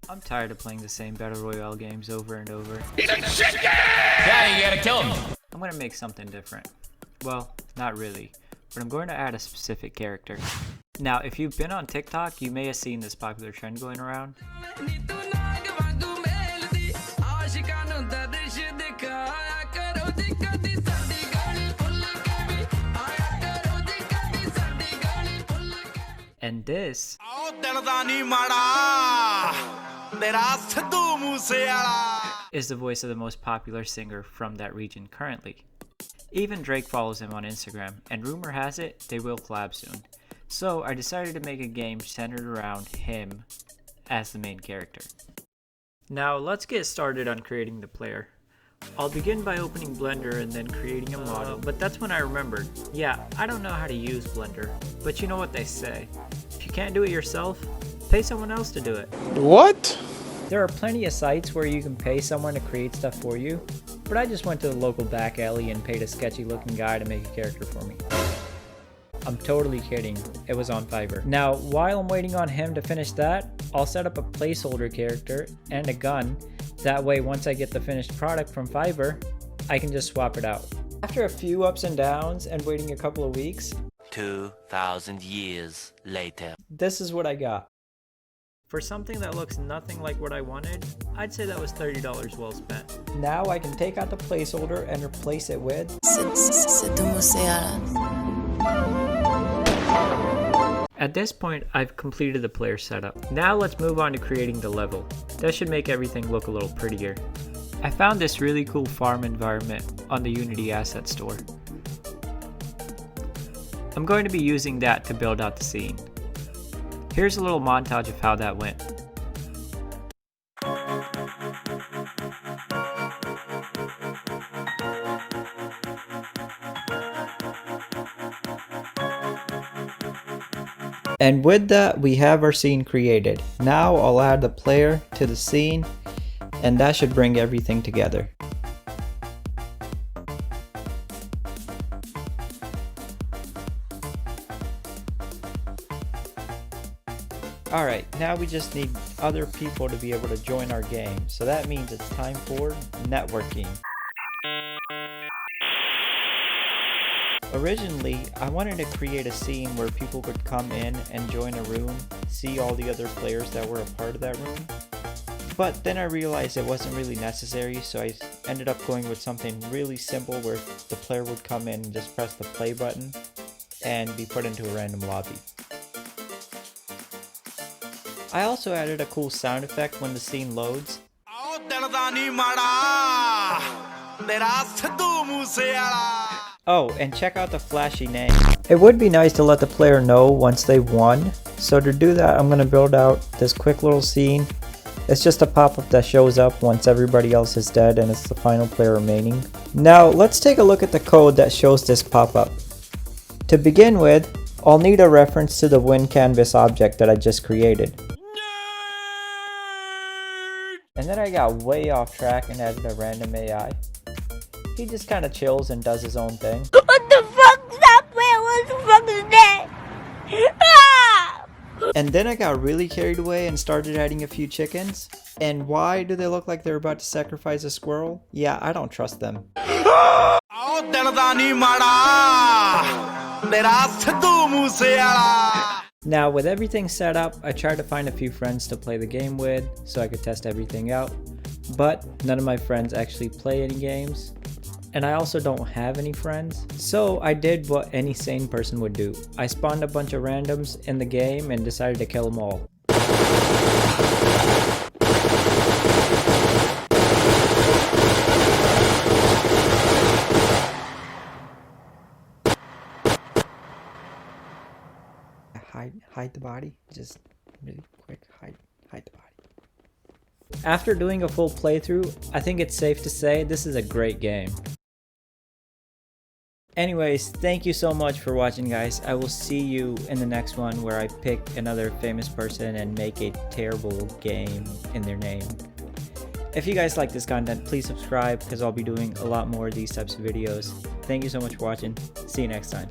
I'm tired of playing the same Battle Royale games over and over. Yeah, you gotta kill him. I'm gonna make something different. Well, not really, but I'm going to add a specific character. Now, if you've been on TikTok, you may have seen this popular trend going around. And this is the voice of the most popular singer from that region currently. Even Drake follows him on Instagram, and rumor has it they will collab soon. So I decided to make a game centered around him as the main character. Now let's get started on creating the player. I'll begin by opening Blender and then creating a model, but that's when I remembered, yeah, I don't know how to use Blender, but you know what they say. If you can't do it yourself, pay someone else to do it. What? There are plenty of sites where you can pay someone to create stuff for you, but I just went to the local back alley and paid a sketchy looking guy to make a character for me. I'm totally kidding, it was on Fiverr. Now, while I'm waiting on him to finish that, I'll set up a placeholder character and a gun. That way, once I get the finished product from Fiverr, I can just swap it out. After a few ups and downs and waiting a couple of weeks, 2,000 years later. this is what I got. For something that looks nothing like what I wanted, I'd say that was $30 well spent. Now I can take out the placeholder and replace it with Sidhu Moose Wala. At this point, I've completed the player setup. Now let's move on to creating the level. That should make everything look a little prettier. I found this really cool farm environment on the Unity Asset Store. I'm going to be using that to build out the scene. Here's a little montage of how that went. And with that, we have our scene created. Now I'll add the player to the scene, and that should bring everything together. Alright, now we just need other people to be able to join our game, so that means it's time for networking. Originally, I wanted to create a scene where people could come in and join a room, see all the other players that were a part of that room. But then I realized it wasn't really necessary, so I ended up going with something really simple where the player would come in and just press the play button and be put into a random lobby. I also added a cool sound effect when the scene loads. Oh, and check out the flashy name. It would be nice to let the player know once they won. So to do that, I'm going to build out this quick little scene. It's just a pop-up that shows up once everybody else is dead and it's the final player remaining. Now, let's take a look at the code that shows this pop-up. To begin with, I'll need a reference to the win canvas object that I just created. And then I got way off track and added a random AI. He just kind of chills and does his own thing. What the fuck is that? What the fuck is that? Ah! And then I got really carried away and started adding a few chickens. And why do they look like they're about to sacrifice a squirrel? Yeah, I don't trust them. Now with everything set up, I tried to find a few friends to play the game with so I could test everything out. But none of my friends actually play any games. And I also don't have any friends. So I did what any sane person would do. I spawned a bunch of randoms in the game and decided to kill them all. Hide the body. Just really quick, hide the body. After doing a full playthrough, I think it's safe to say this is a great game. Anyways, thank you so much for watching, guys. I will see you in the next one where I pick another famous person and make a terrible game in their name. If you guys like this content, please subscribe because I'll be doing a lot more of these types of videos. Thank you so much for watching. See you next time.